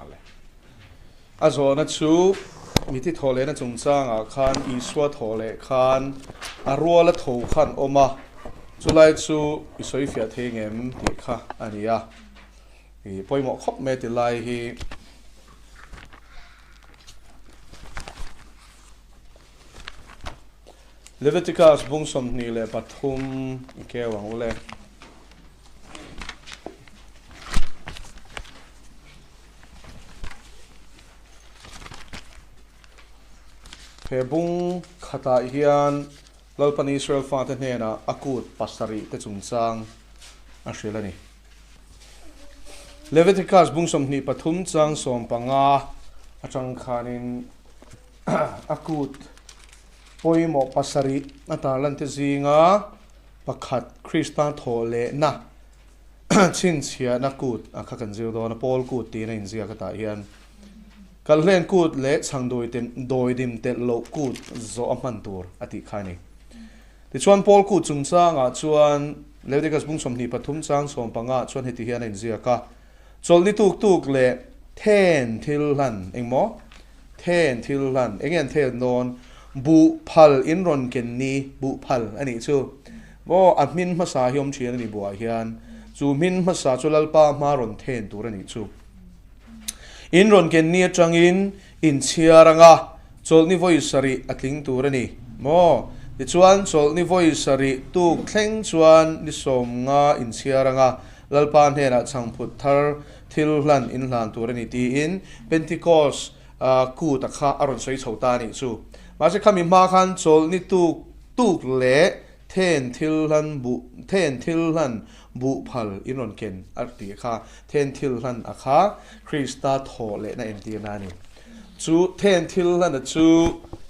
ale azona chu miti thole na chungchang a khan iswa thole khan arwala tho khan oma chulai chu isoi fia thengem ti kha ania hi poimo khop me ti lai hi Leviticus bungsom ni le pathum ke wang le Hebung khata hian lalpan Israel fatan hena akut pasari te chungchang ashilani Leviticus bungsom ni pathum chang som panga atang khanin akut poimo pasari atalan te zinga pakhat Christian thole na chin chia na kut akhakan zeu do na pol kut ti na inzia kata hian kallen kut le changdoi tem doidim te lo kut zo aman tur ati khani ti chuan pol kut chungchanga chuan Leviticus bungsom ni pathum chang som panga chuan heti hian inzia ka cholni tuk tuk le ten thil han engmo ten thil han engen the non bu phal in ron ken ni bu phal ani chu bo admin masa hiom thian ni bua hian chu min masa chulalpa ma ron then tur ani chu in ron ken ni atangin in chiaranga cholni voisari atling tur ani mo ti chuan cholni voisari tu thleng chuan ni som nga in chiaranga lalpan hena changphut thar thil hlan in hlan tur ani ti in Pentecost ku takha aron soi chhota ni chu Masa kami makan sol ni tuk le ten thilhan bu phal inon ken arti kha ten thilhan akha Krista thole na enti na ni chu ten thilhan chu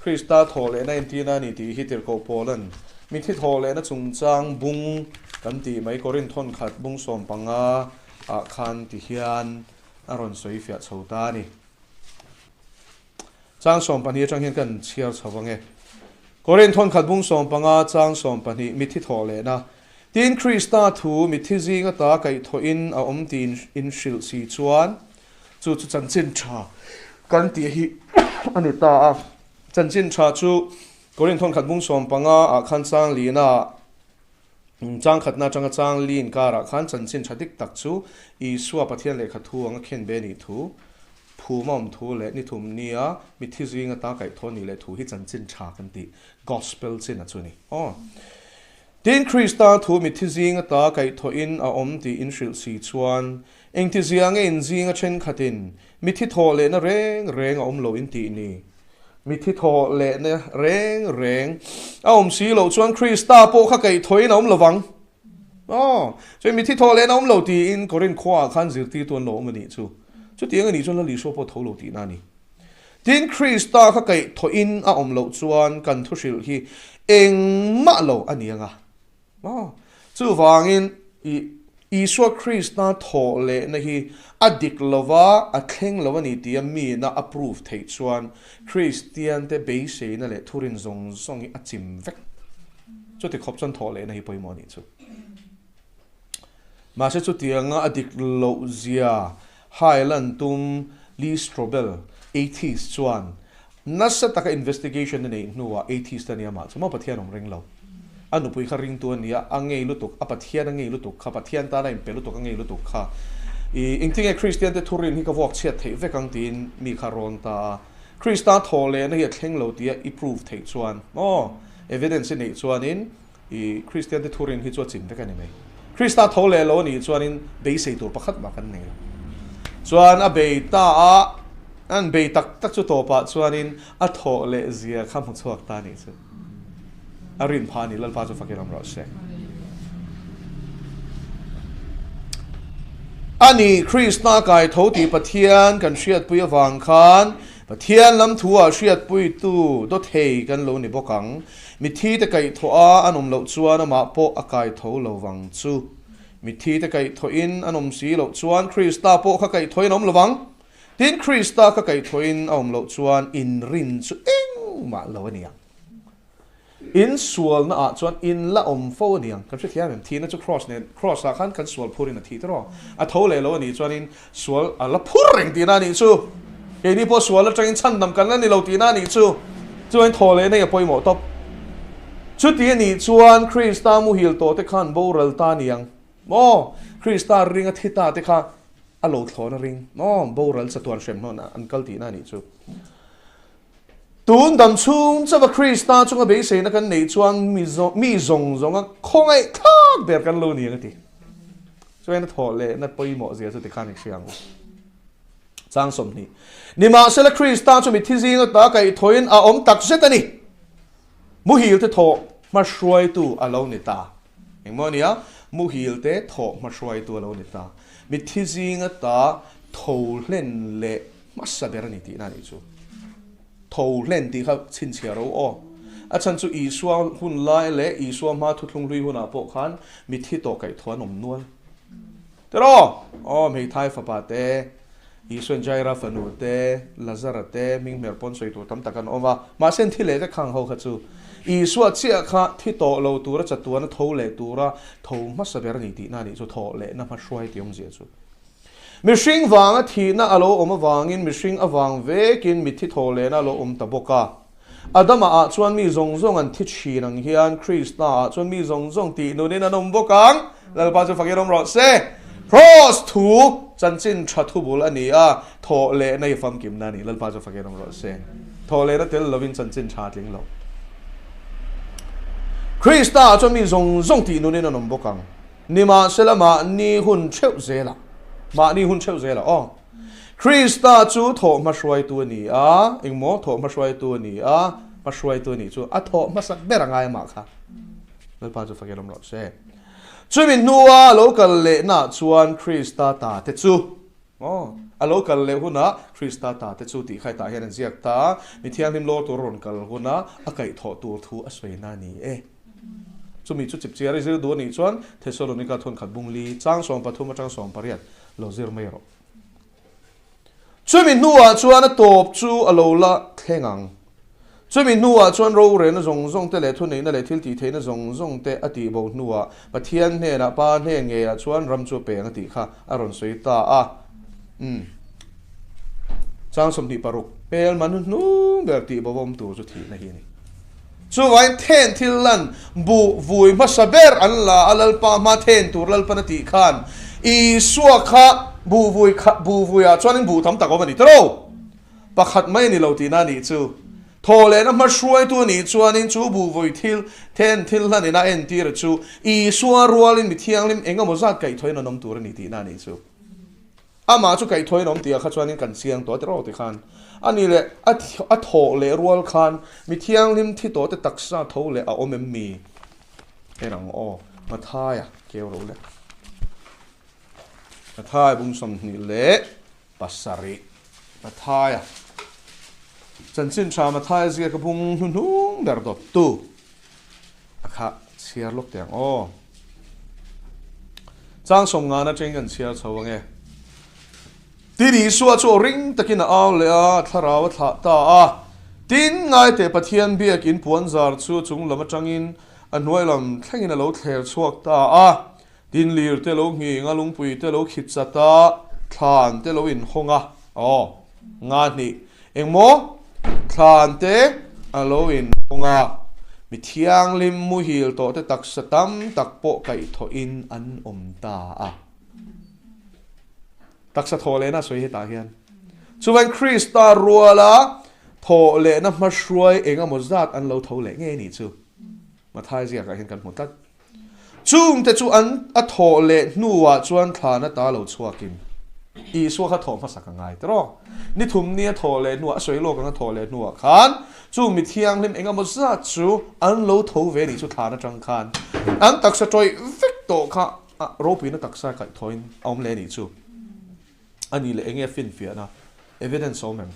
Krista thole na enti na ni ti hitir ko polan mi thi thole na chungchang bung kan ti mai korin thon khat bung som panga a khan ti hian aron soi fia chhota ni Chang som pani chang hian kan chiar chawange Korean thon khat bung som panga chang som pani mithi thole na tin Krista thu mithi zinga ta kai tho in a om tin in shil si chuan chu chan chin tha kan ti hi ani ta a chan chin tha chu Korean thon khat bung som panga a khan chang li na chang khat na chang lin kara khan chan chin thadik tak chu I suwa pathian le khathu anga khen be ni thu Pumam thu le ni thum nia mithi zinga ta kai thoni le thu hi chanchin tha kan ti gospel chin a chuni tin Krista thu mithi zinga ta kai tho in a om ti in shil si chuan engti ziang in zinga chen khatin mithi tho le na reng om lo in ti ni mithi tho le na reng a om si lo chuan Krista po kha kai thoin om lawang so mithi tho le na om lo ti in korin khwa khan zir ti ton lo mani chu Chu tiang ni chon la li so po tholo ti na ni tin Krista kha kai tho in a om lo chuan kan thu sil hi eng ma lo anianga chu wangin I so Krista tho le na hi adik lova a thleng lova ni ti mi na approve thei chuan Christian te be se na le thurin zong i achim vek chu ti khop chon tho le na hi poimo ni chu ma se chu tianga adik lo zia Highland tum Lee Strobel 80s chuan nasa taka investigation na nei nuwa 80s tania ma chuma pathian ong ring lo anu pui kha ring tu ania angei lutuk apathian angei lutuk kha pathian ta na im pelu tok angei lutuk kha I ingting Christian te thurin hi ka wok chet thei vekang tin mi kharon ta Krista thole na hi thleng lo tia I prove thei chuan evidence nei chuan in I Christian te thurin hi chu chin vekani mai Krista thole lo ni chuan in be sei tur pakhat ma kan nei chuan a bei ta an bei tak chu topa chuanin a tho le zia kham chuak ta ni chu a rin pha ni lalpa chu fakiram ro se ani Krista kai thoti pathian kan hriat pui awang khan pathian lam thua hriat pui tu do thei kan lo ni bokang mi thi te kai thoa anom lo chuan ma po a kai tho lo wang chu mithi te kai tho in anom si lo chuan Krista po kha kai thoin om lawang tin Krista kha kai thoin om lo chuan in rin chu eng ma lo ania in sual na chuan in la fo niang kan se thiam thi na chu cross la khan kan sual phurin a thi tro a tho le lo ni chuan in sual a la phur reng ti na ni chu e ni po sual la tang chan dam kan ni lo ti na ni chu chuan tho le nei poi mo top chu ti ni chuan Krista mu hil to te khan bo ral ta niang mo Krista ring a thita te kha a lo thlo na ring mo bo ral sa tuan shem no na an kal ti na ni chu tun dam chung chawa Krista chunga be se na kan nei chuan mi zong a khongai thak ber kan lo ni ti chuan na tho le na poi mo zia chu te khan siang chang som ni nima sela Krista chu mi thi zing ta kai thoin a om tak se ta ni mu hil te tho ma shruai tu alo ni ta engmo nia mu hil te tho ma shruai tu alo ni ta mi thi zing ta tho len le ma sa ber ni ti na ni chu tho len ti kha chin chia ro o a chan chu i suwa hun lai le i suwa ma thu thlung lui huna po khan mi thi to kai thwa nom nual te ro o mei thai fa pa te i suan jaira fanu te lazara te ming mer pon soi tu tam takan oma ma sen thi le ka khang ho kha chu i suwa chia kha thi to lo tu ra cha tu na tho le tu ra tho ma sa ber ni ti na ni chu tho le na ma shwai ti om je chu mishing wang a thi na alo om awangin mishing awang ve kin mi thi tho le na lo om ta boka adama a chuan mi zong an thi chi nang hian Krista a chuan mi zong ti no ne na nom bokang lal pa chu fakirom ro se cross thu chan chin tha thu bul ani a tho le nei fam kim na ni lal pa chu fakirom ro se tho le na tel lovin chan chin tha tling lo Krista a chuan mi zong ti no ne na nom bokang nima selama ni hun cheu zela ma ni hun cheu zela o Krista chu tho ma shwai tu ni a engmo tho ma shwai tu ni a ma shwai tu ni chu a tho ma sak berangai ma kha lal pa chu fakelom ro se chumin nuwa local le na chuan Krista ta te chu o a local le huna Krista ta te chu ti khai ta hian ziak ta mi thiang lim lo tur ron kal huna a kai tho tur thu a swai na ni e chumi chu chip chiari zir do ni chuan Thessalonica thon khat bung li chang som pathum chang som pariat lo zir mai ro chumi nuwa chuan a top chu alola thengang chumi nuwa chuan ro re na zong te le thu nei na le thil ti the na zong te ati bo nuwa pathian hne na pa hne nge a chuan ram chu pe nga ti kha aron soi ta a chang som ti paruk pel man nu ber ti bo bom tu chu thi na hi ni chu wain then thil lan bu vui ma saber an la alal pa ma then tur lal pa na ti khan i suwa kha bu vui a chuan in bu tham ta ko mani tro pakhat mai ni lo ti na ni chu tho le na ma shruai tu ni chuan in chu bu vui thil then thil lan ina en ti ra chu i suwa rual in mi thiang lim enga mo zat kai thoi na nom tur ni ti na ni chu ama chu kai thoi nom ti a kha chuan in kan siang to te ro ti khan ani le a tho le rual khan mi thiang lim thi to te taksa tho le a omem mi erang o ma thaya keu ro le Mathai bung som ni le pasari Mathai chan chin cha Mathai zia ka bung nu ber dot tu akha chiar lok tiang o chang som nga na cheng kan chiar chawange ti ri suwa chu ring takin aw le a tharaw tha ta a tin ngai te pathian biak in puan zar chu chung lama tangin anwai lam thlengin a lo thler chuak ta a tin lir te lo ngi nga lungpui te lo khit chata thlan te lo in honga o nga ni engmo thlan te a lo in honga mi thiang lim mu hil to te tak satam tak po kai tho in an om ta a tak sa tho le na soi he ta hian chuan Krista ruala tho le na ma shruai enga mo zat an lo tho le nge ni chu ma thai zia ka hin kan mu tak chung te chu an a tho le nuwa chuan thana ta lo chuakin i suwa kha tho ma sak ngai tro ni thum ni a tho le nuwa soi lo ka tho le nuwa khan chu mi thiang lim enga mo za chu an lo tho ve ni chu thana chang khan an tak sa toi vek to kha ro pi na tak sa kai thoin om le ni chu ani le enge fin fia na evidence so mem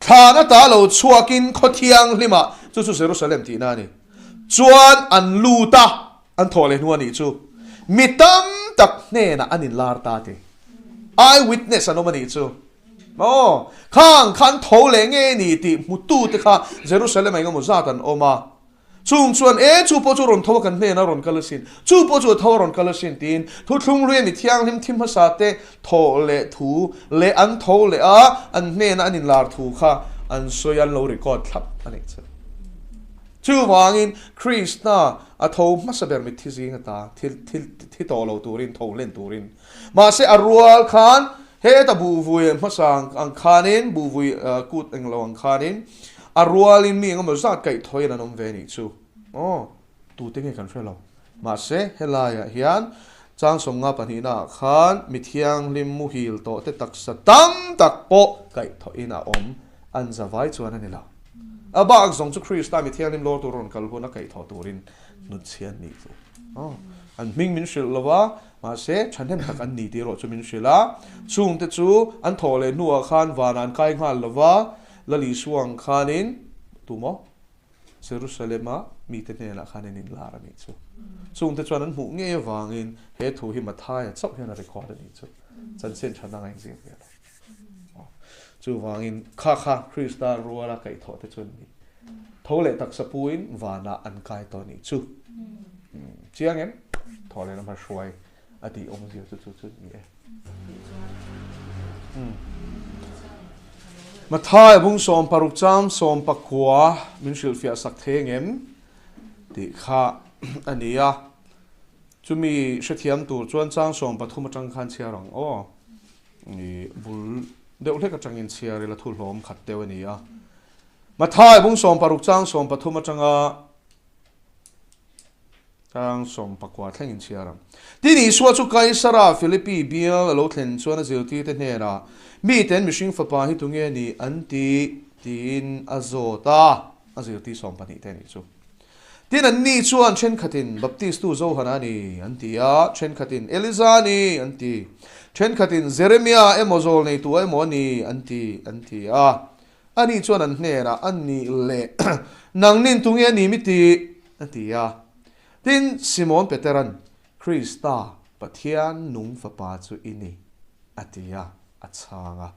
thana ta lo chuakin kho thiang lima chu Jerusalem ti na ni chuan an luta an thole nuwa ni chu mitam tak ne na anin lar ta te eye witness anomani chu 哦，看头嘞哎你的木都的卡Jerusalem哎个木扎丹哦嘛。chung chuan chu po chu ron tho kan hne na ron kalasin chu po chu tho ron kalasin tin thu thung re mi thiang him thim sa te tho le thu le an tho le a an hne na anin lar thu kha an soyan lo record thlap ani chu wangin krishna a tho masaber mi thi zinga ta thil to lo turin tho len turin ma se arwal khan he ta bu vui masang ang khanin bu vui kut eng lo ang khanin arwal in mi ngam zat kai thoi na nom ve ni chu oh tu te nge kan frelo ma se helaya hian chang som nga pani na khan mi thiang lim mu hil to te tak sa tam tak po kai thoi na om an zawai chuan ani la abak zong chu krista mi thiang lim lo tu ron kal hu na kai tho turin nu chian ni chu oh an ming min shil lova ma se chanhen tak an ni ti ro chu min shila chung te chu an thole nuwa khan van an kai ngal lova lali suang khanin tumo Jerusalem mi te ne la khanin in lar ani chu chung te chuan an mu nge wangin he thu hi mathai chok hian a record ani chu chan sen thana ngai jing ya chu wangin kha krista ruala kai tho te chun ni thole tak sapuin wana an kai to ni chu chiang em thole na ma shwai ati om zio chu ni mà thay bung som paruk cham som pakwa min shil fia sak thengem ti kha ania chumi shethiam tur chuan chang som pathum atang khan chiarang o ni bul deuh hlek atangin chiari la thul hlom khat deuh ania mà thay bung som paruk chang som pathum atanga chang som pakwa thengin chiarang ti ni suwa chu kai sara philippi bial lo thlen chuan a zirti te hne mi ten mishing fapa hi tunge ni anti tin azota azirti som pani te ni chu tin an ni chuan chen khatin baptist tu zo hana ni anti a chen khatin eliza ni anti chen khatin jeremia emozol nei tu emo ni anti a ani chuan an hne ra anni le nang nin tunge ni miti anti a tin simon peteran krista pathian nung fapa chu ini atia achanga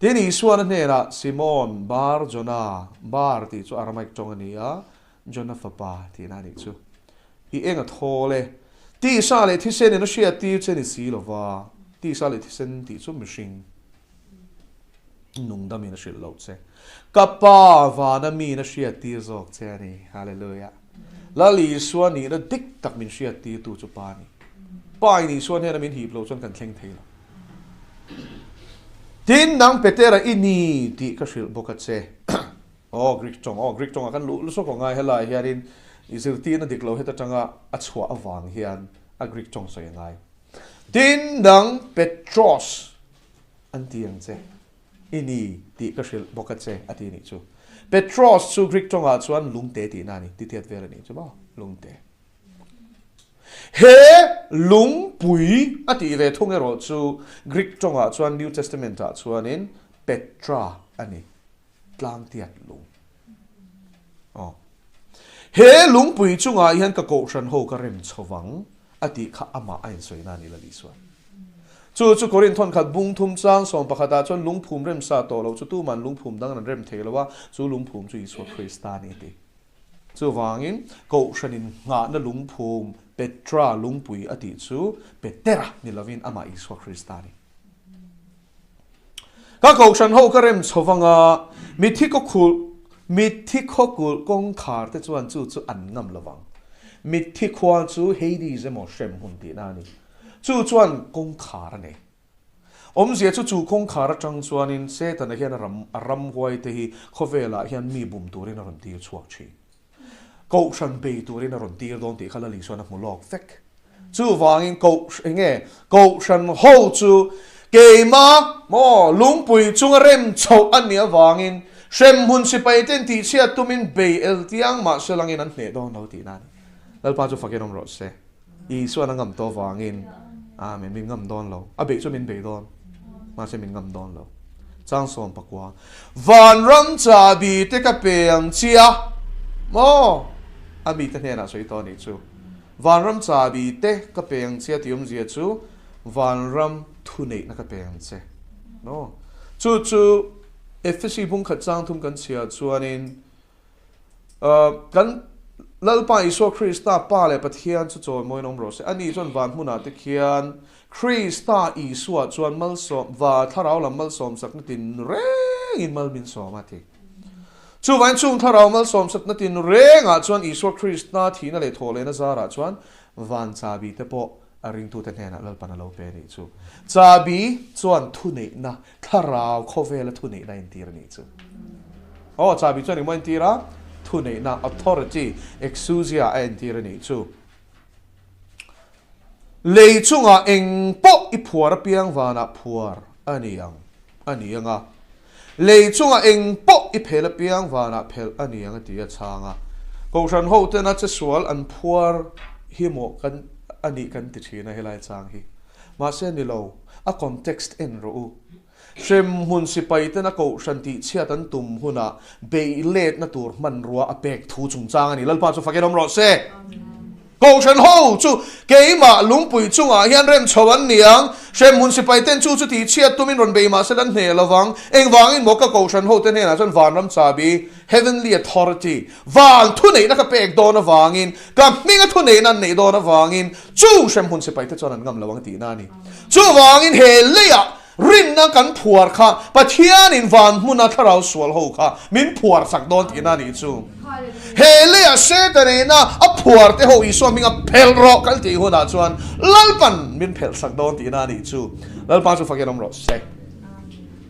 tini suan nera simon bar jona bar ti chu aramaik chongania jona fapa ti na ni chu I enga thole ti sa le thisen no shia ti cheni si lova ti sa le thisen ti chu mishing nung da mi na shil lo che kapa va na mi na shia ti zok che ni hallelujah la li suan ni na dik tak min shia ti tu chu pa ni pai ni suan he na min hi lo chon kan thleng thei tin nang petera ini ti ka shil bokat se Greek chong akan lu so ko ngai helai hiarin izirti na diklo heta tanga achwa awang hian a Greek chong so ngai tin nang Petros antiang che ini ti ka shil bokat se ati ni chu Petros chu Greek chong a chuan lungte ti nani ti tiat vera ni chu ba lungte he lung pui ati ve thong ero chu Greek tonga chuan New Testament a chuan in Petra ani tlang tiat lung he lung pui chunga hian ka ko ran ho ka rem chawang ati kha ama ain soina ni la li suan chu korin thon khat bung thum chang som pakhata chuan lung phum rem sa to lo chu tu man lung phum dang an rem theilowa chu lung phum chu Isu Christani ti chu wangin ko shanin nga na lung phum Petra lungpui ati chu Petera nilavin ama Isu Christani ka ko shan ho karem chowanga mithikokul kong khar te chuan chu an ngam lawang mithikhwal chu Hades emo shem hun ti nani chu chuan kong khar ne omzia chu kong khar atang chuanin se tan hian ram huai te hi khovela hian mi bum turin ron ti chuak chi ko shan be turin ron tir don ti khala li so na mulok fek chu wangin ko shan ho chu ke ma mo lungpui chung rem chho ania wangin shem hun si pai ten ti sia tumin be el tiang ma selangin an ne don no ti nan dal pa chu fakenom ro se I so na ngam to wangin amen min ngam don lo a be chu min be don ma se min ngam don lo chang som pakwa van ram cha bi te ka peang chia mo ami te hna soi to ni chu van ram cha bi te ka peng chia tium zia chu van ram thu nei na ka peng che no chu FSC bung khat chang thum kan chia chuanin kan lalpa iso Krista pa le pathian chu chaw moi nom ro se ani chon van huna te khian Krista iso chuan mal som wa tharau lam mal som sak na tin re in mal min som ati chu van chung tharau mal som sak na tin re nga chuan iso Krista thina le thole na zara chuan van chabi te po aring tu te hena lalpa na lo pe ni chu chabi chuan thu nei na tharau khovel thu nei na in tir ni chu chabi chuan mo in tira thu nei na authority exousia en tir ni chu lei chunga eng po I phuar piang wana phuar anianga lei chunga eng po I phel piang wana phel anianga tia changa ko ran ho te na che sual an phuar hi mo kan ani kan ti thina helai chang hi ma se ni lo a context en ro shem hun si pai te na ko shanti chia tan tum huna be let na tur man ruwa a pek thu chung chang ani lalpa chu fakenom ro se ko shan ho chu ke ma lungpui chunga hian rem chowan niang shem hun si pai ten chu ti chia tumin ron be ma se dan ne lawang eng wangin mo ka ko shan ho te ne na chan van ram chabi heavenly authority van thu nei na ka pek do na wangin ka minga thu nei na nei do na wangin chu shem hun si pai te chon an ngam lawang ti na ni chu wangin he leya rin na kan phuar kha pathian in van huna tharau sual ho kha min phuar sak don ti na ni chu hele a se tane na a phuar te ho iso minga phel ro kal ti huna chuan lalpan min phel sak don ti na ni chu lalpa chu fakenom ro se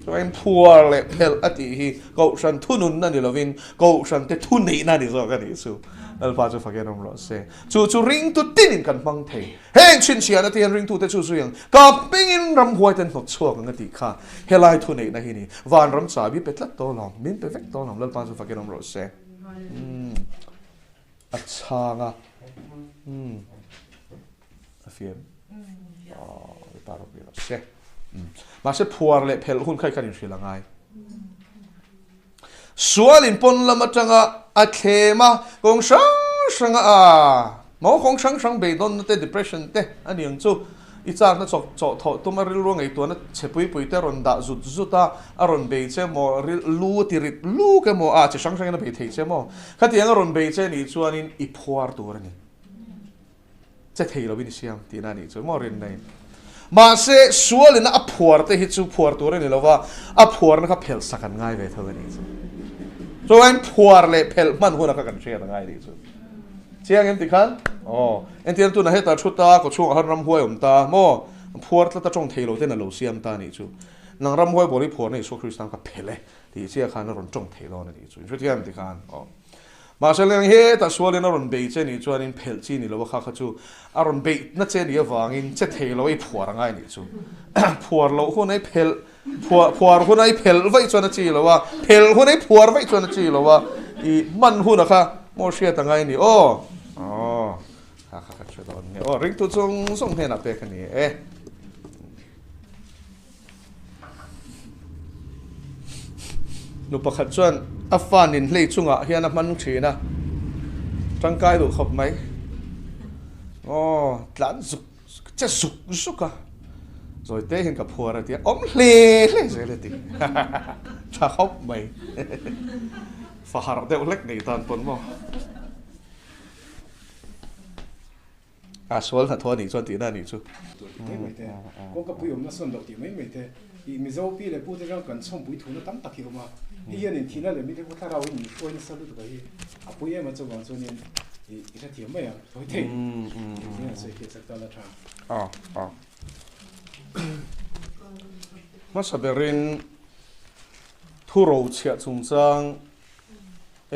so em phuar le phel ati hi ko san thunun na ni lovin ko san te thun nei na ni zo ka ni chu lalpa chu fakenom ro se chu ring tu tin in kan mang the hen chin chia na ti ring tu te chu yang ka pingin ram huai ten hot chuak nga ti kha helai thu nei na hi ni van ram cha bi petlat to long min pe vek to long lalpa chu fakenom ro se achanga afiem paro bi ro se ma se phuar le phel hun khai kan in hrilangai sualin pon lama tanga a thema kong sang a mo kong sang be don te depression te ani ang chu I char na chok tho tumaril ro ngai to na chepui pui te ron da zut zuta aron be che mo lu ti rit lu ke mo a che sang na be thei che mo khati ang ron be che ni chuanin I phuar tur ni che thei lo bin siam ti na ni chu mo rin nei ma se sualin a phuar te hi chu phuar tur ni lova a phuar na ka phel sakan ngai ve tho ni chu so an phuar le phel man huna ka kan che na ngai ni chu chiang em ti khan en tian tu na heta thuta ko chung har ram huai ta mo phuar tla ta chong theilo te na lo siam ta ni chu nang ram huai bori phuar nei so Kristan ka phele ti chia khan ron chong theilo na ni chu chu tiam ti khan ma se leng he ta sual na ron be che ni chuan in phel chi ni lo kha kha chu aron be na che ni awangin che theilo I phuar ngai ni chu phuar lo hu nei phel phuar hu nei phel vai chuan chi lo wa phel hu nei phuar vai chuan chi lo wa I man hu na kha mo sia ta ngai ni kha chadon ni ring tu chung song he na pe ka ni nu pakhat chuan a fan in hlei chunga hian a man thina tangkai lu khop mai tlan zuk che suka rồi te hin ka phuar ati om hle zele ti tha khop mai fa har de ulek nei tan pon mo sual na thoni chuan ti na ni chu ko ka puyom na son do ti mai mai te I mi zo pi le pu te jang kan chom pui thu na tam tak hi ma hi yan in thina le mi te ko thara wi ni ko in salu to hi a pui ma chu wang chu ni I ta ti mai ya to te ni na se ke sak ta la tha ma saberin thuro chia chung chang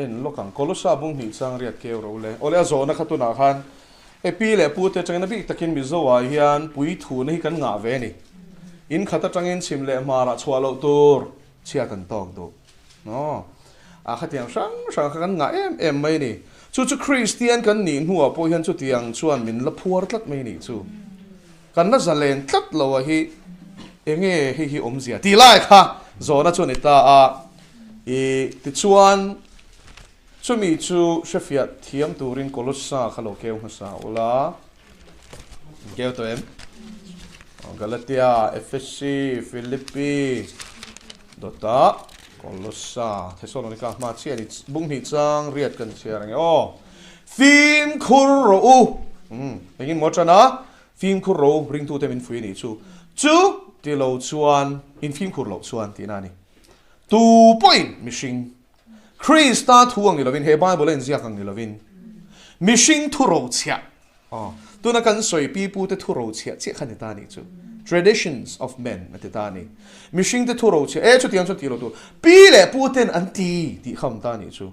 en lokang kolosa bung ni chang riat ke ro le ole zo na khatuna khan pi le pu te chang na bi takin mi zo wa hian pui thu na hi kan nga ve ni in khata tangin chim le mara chwalo tur chia kan tong do no a khatiang sang kan nga em mai ni chu Christian kan ni huwa po hian chu tiang chuan min la phuar tlat mai ni chu kan na zalen tlat lo hi enge hi omzia ti lai kha zona chu ni ta a ti chuan chumi chu shefiat thiam turin kolosa khalo keu hasa ola keu to em Galatia, FSC, Philippi, Dota Colossa Thessalonica ma chia ni bung ni chang riat kan chia rang o phim khuro begin mo chana phim khuro bring tu tem in free ni chu ti lo chuan in phim khuro chuan ti na ni 2 point missing Krista thuang ni lovin he Bible en zia kang ni lovin missing thu ro chia tu na kan soi pi pu te thu ro chia che khan ta ni chu traditions of men at ta ni missing te thu ro chia e chu tiang chu ti lo tu pi le pu ten an ti kham ta ni chu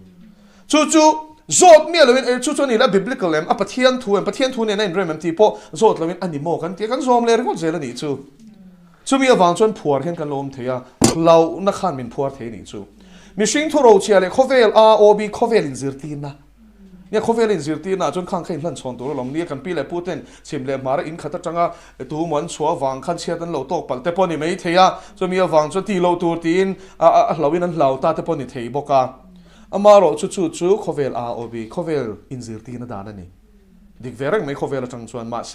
zot mi lovin e chu ni la biblical lem a pathian thu ne na in rem ti po zot lovin ani mo kan ti kan zom le ro zela ni chu mi awang chon phuar hen kan lom theya lau na khan min phuar the ni chu missing thu ro chia le khovel a o b khovel in zirti naเนี่ยเขาเวลินสิร์ตีน่าจนข้างใครหลั่นชนตัวลมเนี่ยกันปีเลยพูดเต้นชิมเลยมาร์อินขัดจังอ่ะตัวมันชัววางขันเชียตันเหล่าตกปัลแต่ปนี่ไม่เทียจะมีวางจนที่เหล่าตัวตีนเหล่าวินันเหล่าตาแต่ปนี่เทียบอกกันมาโรจู่เขาเวลอาโอบีเขาเวลอินสิร์ตีน่าด่านั่นนี่ดิกเวรังไม่เขาเวลจังชวนมาเส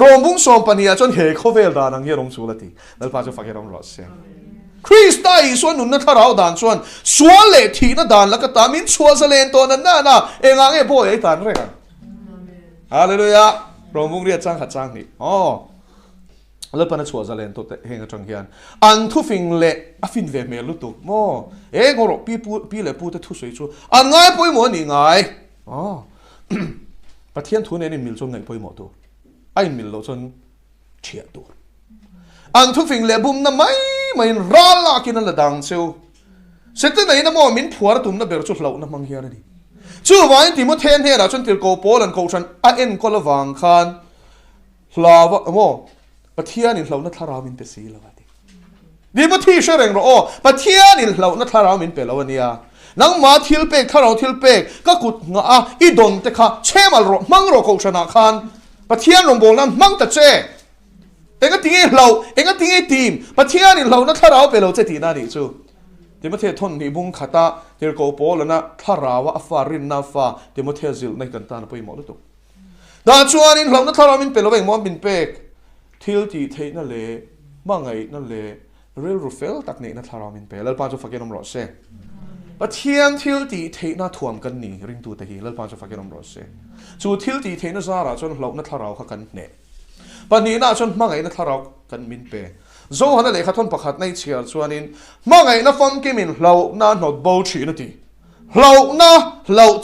รวมบุ้งสมปนีจนเฮเขาเวลด่านังเยรงชูละทีแล้วป้าจะฟังเฮรงรอดเสียคริสต์ได้ส่วนนุนนัทเราด่านส่วนส่วนเละทีน่าด่านแล้วก็ตามินชัวเสลนตัวนั้นน่ะเองไงพ่อไอ้ด่านเรื่องฮาเลลูยารวมบุ้งเรียกจ้างขัดจ้างนี่แล้วปนัดชัวเสลนตัวเฮงจังเฮียนอันทุฟิงเละฟินเวเมลุตุโมงรปีเละพูดแต่ทุสวยชัวอันไงป่วยหมอนี่ไงประเทศทุนนี่มิลจนไงป่วยหมอตัวไอ้มิลเราจนเฉียดตัวอันทุฟิงเละบุ้มน่ะไม่รัลลักินนั่นละดังเชียวเสร็จแล้วไหนนะโมมินผัวระตุ่มน่ะเบรจุดเหล่าน่ะมังเฮียนี่จู่วันที่มุดเทนเฮียนะจนติลโกโปลันโกชันเอ็นก็ละวังคันลาวะโมประเทศนี่เหล่าน่ะทารามินเปสีละวะดิดีมุดที่เชื่อเรื่องเราประเทศนี่เหล่าน่ะทารามินเปละวันนี้นังมาทิลเปกทาราทิลเปกก็กุดงาอีดนเตค่ะเชื่อมาโรมังโรโกชันอาคันประเทศลงโบนั้นมังตะเจเองก็ทิ้งเราเองก็ทิ้งทีมประเทศนี่เรานักทาราวไปเราจะตีน่าดิจูเดี๋ยวมาเททนนี่บุ้งขัดตาเดี๋ยวกูโป้แล้วนะทาราวะฟ้ารินนาฟ้าเดี๋ยวมาเทซิลในกันตานะไปหมดแล้วตัวด่านชวนนี่เรานักทาราวมินเป็นเราเองมองมินเป็กทิลตีเทนั่นเลยมั่งไงนั่นเลยเรลรูเฟลตักนี่นักทาราวมินเป็นแล้วปานจะฟังกันน้ำรอเซ่ประเทศทิลตีเทน่าถ่วงกันนี่ริงตัวเตหีแล้วปานจะฟังกันน้ำรอเซ่จูทิลตีเทน่าซาระจนเรานักทาราวเขากันเนี่ยปนี้น่าจนมั่งไงนักทาราวกันมินเปโซ่ฮันเลยขัดทนประคัดในเชียร์ชวนินมั่งไงนักฟังกิมินเราน่าหนดบูชีนทีเรา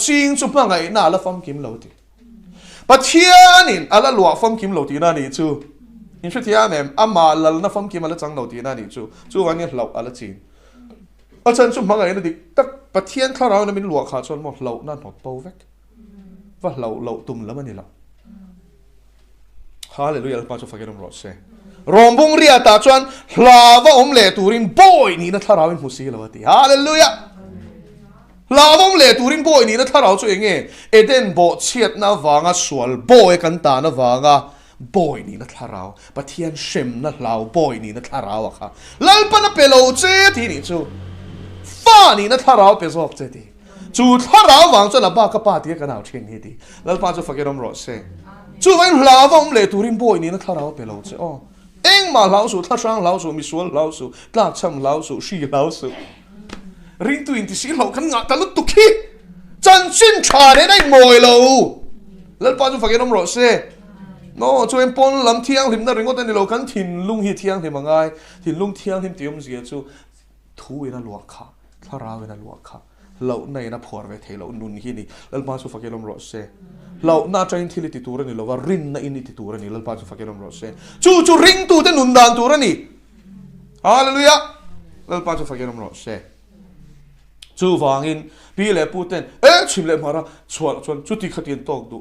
จริงจุมั่งไงน่าละฟังกิมเราทีปะเทียนินอะไรหลวงฟังกิมเราทีน่านี่จูอินชุดที่อาเมมอามาลนักฟังกิมอะไรจังเราทีน่านี่จูวันนี้เราอะไรจริงอาจารย์จุมั่งไงนั่นดิแต่ปะเทียนทาราวนั้นมินหลวงขาดชนหมดเราน่าหนดบูเวกว่าเราตุ่มแล้วมันนี่เราฮาเลลูยาปาจูฟังกันรอเซ่รอมบุงเรียตาจวนลาวะเลตูรินบอยนี่นะทาราวินมุสีละวะติฮาเลลูยาลาวะเลตูรินบอยนี่นะทาราวช่วยเงี้ยเอเดนโบเชียดนะวางอ่ะสวลบอยกันตานะวางอ่ะบอยนี่นะทาราวปะเทียนเชมนะลาวบอยนี่นะทาราวอะค่ะลัลปะนะเปโลเจทีนี่จูฟ้านี่นะทาราวเปโซกเจทีจูทาราววางจนละบ้ากระปาตีกันเอาเช่นนี้ดีลัลปาจูฟังกันรอเซ่จู่วันลาวะเลตูรินบอยนี่นะทาราวเปโลเจเอ็งมาเหล่าสู่ทัศน์เหล่าสู่มิสวลเหล่าสู่กล้าช่ำเหล่าสู่ชีเหล่าสู่ริงตุอินที่สีเหล่าขันงาตะลุตุกี้จันชินชาได้มวยเหล่าแล้วป้าจะฟังกันน้ำรสเซ่โน่ช่วยปนลำเทียงหิมนั่นริงก็แต่ในเหล่าขันถิ่นลุงเทียงหิมง่ายถิ่นลุงเทียงหิมเตียมเสียจู่ทูเวนัลวกขาทาราเวนัลวกขาเหล่าในนับพอร์เวทเหล่านุนที่นี่แล้วป้าจะฟังกันน้ำรสเซ่เราน่าจะอินทิลิติตัวนี่เราว่ารินน่าอินทิตัวนี่เราป้าจะฟังกันน้ำรสเซ่จู่ริงตัวแต่นุนดานตัวนี่ฮาเลลูยาเราป้าจะฟังกันน้ำรสเซ่จู่ฟังอินปีเล่พูดเต้นชิมเล่มาระชวนจู่ที่ขัดยันตอกดู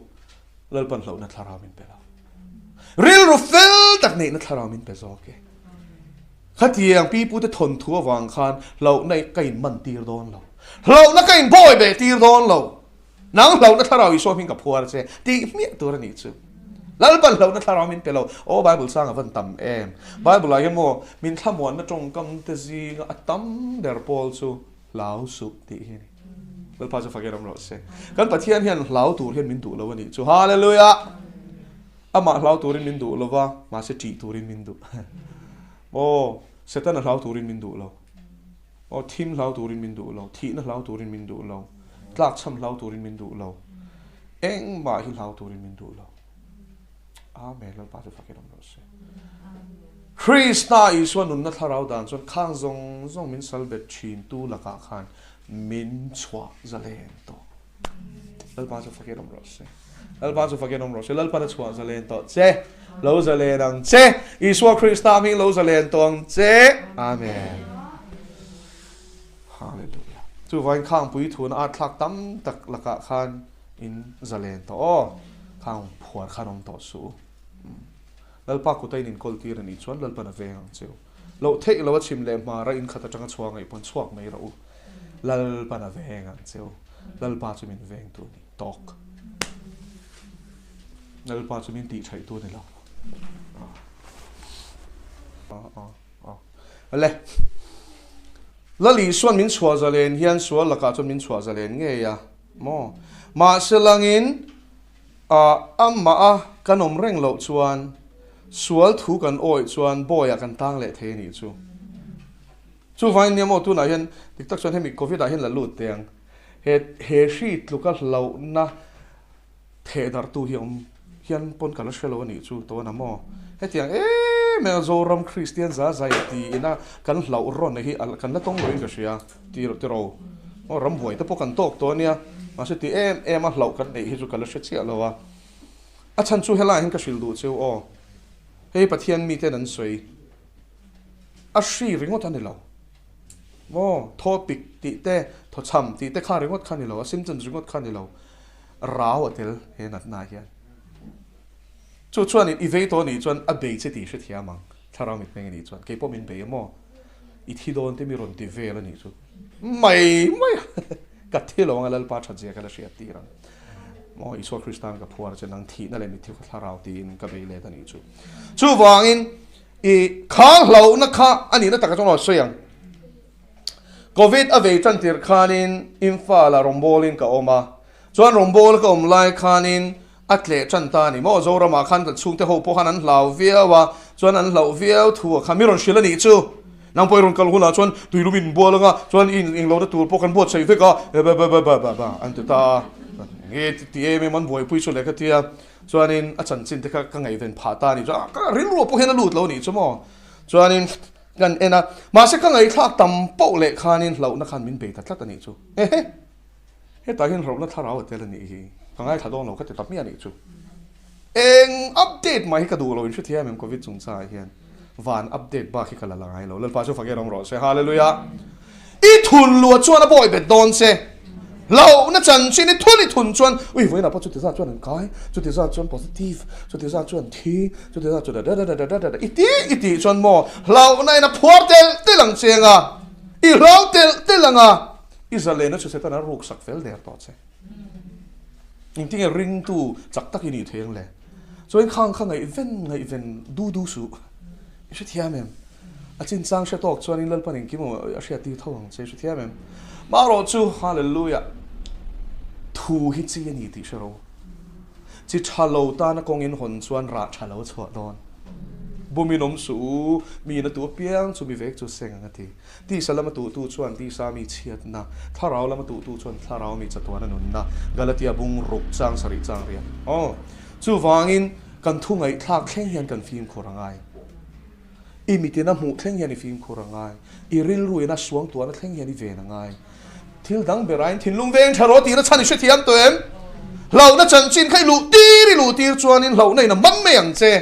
เราปั้นเรานัทลารามินเปล่าเรียลรูเฟลตักนี่นัทลารามินเปล่าโอเคขัดยังปีพูดเต้นทนทัววังคันเราในไก่มันตีร์โดนเราในไก่บอยเบตีร์โดนเรานังเรานัทเราอิสวามินกับพัวร์เซ่ตีเมียตัวนี้จู่แล้วปันเรานัทเรามินเปล่าโอ้ไบเบิลสร้างวันตั้มไบเบิลอะไรกันโมมินทำวันนั่งจงกำเตซีอัตตั้มเดอร์พอลจู่ลาวสุตีนี่แล้วพาจะฟังกันน้ำรสเซ่กันประเทศเฮียนลาวตัวเฮียนมินดูแล้ววันนี้จู่ฮาเลลูยาอามาลาวตัวเฮียนมินดูแล้วว่ามาเสจีตัวเฮียนมินดูโอ้เสตันลาวตัวเฮียนมินดูแล้ว o thim hlau turin min du lo thi na hlau turin min du lo tlak cham hlau turin min du lo eng ma hi hlau turin min du lo amen lo pa chu fakir ro se Krista is one na tharau dan chon khang zong min salbet chin tu la ka khan min chwa zalen to lal pa chu fakir ro se lal pa chu fakir ro se lal pa chwa zalen to che lo zalen ang che iswa Krista mi lo zalen tong che amen hallelujah chu vain khang pui thun a thlak tam tak la ka khan in zalen to khang phuar khanong to su lal pa ku tai nin kol tir ani chuan lal pa na ve ang cheu lo thei lo chim le ma ra in khata tanga chuang ai pon chuak mai ra u lal pa na ve ang cheu lal pa chu min veng tu ni tok lal pa chu min ti thai tu ni lo le lali suan min chua za len hian sual la ka chu min chua za len nge ya mo ma selangin amma a kanom reng lo chuan sual thu kan oi chuan boy a kan tang le the ni chu vain niam o tu na hian tiktak chuan hemi covid a hian la lut teng he shi tluka hlo na the dar tu hian pon kala shelo ni chu to na mo hetiang me zo ram christian za zai ti ina kan hlo ron na hi kan la tong loin ka sia ti ro o ram boy te po kan tok to nia ma se ti em a hlo kan nei hi chu kala she chia lo wa a chan chu hela hin ka shil du chu o hei pathian mi te nan soi a shri ringot ani lo mo topic ti te tho cham ti te kha ringot khani lo sim chen ringot khani lo raw atel he nat na hian chu chuan i ve to ni chuan a be che ti she thia mang tharau mit meng ni chuan ke po min be mo i thi don te mi ron ti ve la ni chu mai ka thilo ngal pa tha je ka la sia ti rang mo iso Kristan ka phuar chen nang thi na le mi thi tharau ti in ka be le ta ni chu wangin i khang hlo na kha ani na ta ka chong lo soyang covid ave chan tir khanin infa la rombolin ka oma chuan rombol ka lai khanin atle chan ta ni mo zora ma khan ta chung te ho po khan an hlau via wa chuan an hlau via thu khamiron shila ni chu nang poiron kal huna chuan tuilumin bolanga chuan in lo da tur po kan bot sei ve ka ba an ta nge ti em man boy pui chu le ka tia chuanin a chan chin te ka ngai ven pha ta ni cha ka rin ro po hen lut lo ni chumo chuanin gan ena ma se ka ngai thak tam po le khanin hlo na khan min be ta tlat ani chu he ta hin ro na tharau te la ni hi ka ngai thadong lo ka te tap mi ani chu eng update mai ka du lo in chu thia mem covid chung cha hian van update ba khi kala la ngai lo lal pa chu fage rong ro se hallelujah I thun lu chuan a boy bet don se lâu nó chẳng chỉ nên thôn đi thôn chuan, ui với nào bắt chút tiền ra chuan cái, chút tiền ra chuan positive, chút tiền ra chuan thi, chút tiền ra chuan da ít tí chuan mò, lâu này nó phốt tel lằng chèng à, lâu tel lằng à, Israel nó chút sẽ ta ruột sắc phèl đẹp tọt se, nhưng tiếng ring tu chắc tắc cái gì thế lẽ, cho nên khang ngày ven du su, chút thiam em, à trên trang sẽ talk chuan in lần pan kim mà sẽ tiêu thâu hàng sẽ chút thiam em. Mà rồi chú hallelujah thu hít chi ni ti shero chi chalo ta na kong in hon chuan ra chalo chho don buminom su mi na tu piang chu mi vek chu seng nga ti salama tu chuan ti sa mi chiat na tharau lama tu chuan tharau mi chatwa na nun na galatia bung ruk chang sari chang ria chu wangin kan thu ngai thak thleng hian kan film khorangai I mi te na mu thleng hian I film khorangai I ril ruina suang tu na thleng hian I ve na ngai thil dang berain thin lung veng tharo ti na chani she thiam to em lo na chan chin khai lu tir chuan in lo nei na man me ang che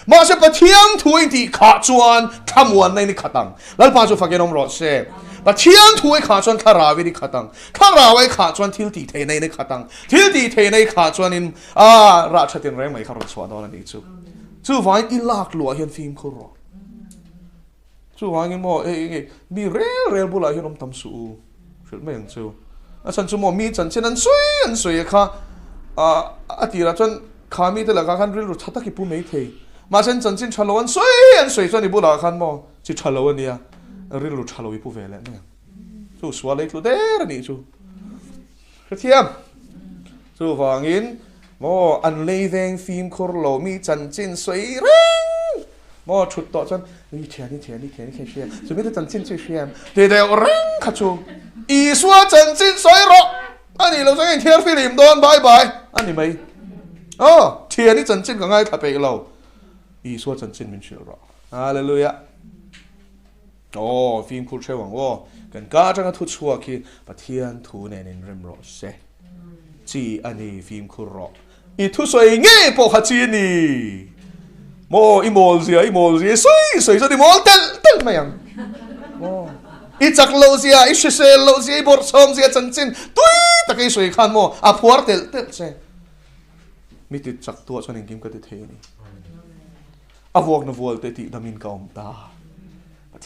ma se pathiam thui ti kha chuan thamuan nei ni khatang lal pa chu fagenom ro se pathiam thui kha chuan kharawi ni khatang kharawai kha chuan thil ti thei nei ni khatang thil ti thei nei kha chuan in ra thatin reng mai kharo chwa don ani chu vai I lak lu hian film kho ro chu wangin mo mi rel bula hian om tam su shil mai ang chu a chan chu mo mi chan chen an sui kha a ti ra chuan kha mi te la ka khan ril ru thata ki pu mei thei ma chen chan chin chalo an sui chuan I bula khan mo chi chalo ania ril ru chalo I pu ve le ne chu swa le tlu der ani chu thiam chu wangin mo an leiveng film khor lo mi chan chin sui reng mò chụt tọt chân đi thiền xem rồi biết chân chín chơi xem để răng khát chung ý xua chân chín xoay rọ anh ấy lâu rồi thiền phim đón bye anh ấy mày thiền đi chân chín cả ngay thà bể lâu ý xua chân chín mình chịu rọ hallelujah phim cool chơi hoàng wo gần cả trong cái thut xua khi bà thiền thu này nên rem rọ xe chỉ anh ấy phim cool rọ ý thu xoay nghe bộ hạt chi nì mò imol gì xoay cho đi mol tel mày ang ít chắc lâu gì ít xe lâu gì bor xóm gì chân chân tuy ta cái xoay khan mò phuar tel xe mi tít chắc tua cho nên kim cái thế này vuông nó vuol tê tị đam in kaum ta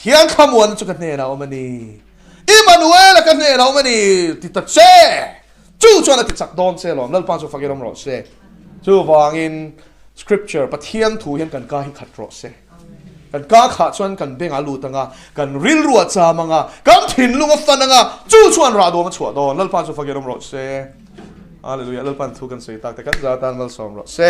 thiang kham wan cho cái này nào mà ni Emmanuel cái này nào mà ni tít tắc xe chú cho nó tít chắc don xe lo nal pan cho phật rom ro xe chú vang in scripture pathian thu hian kan ka hi khat ro se kan ka kha chuan kan benga lu tanga kan ril ruwa cha manga kan thin lunga fananga chu chuan ra do ma chua do lal pan so fagerom ro se hallelujah lal pan thu kan sei tak te kan za tan mal som ro se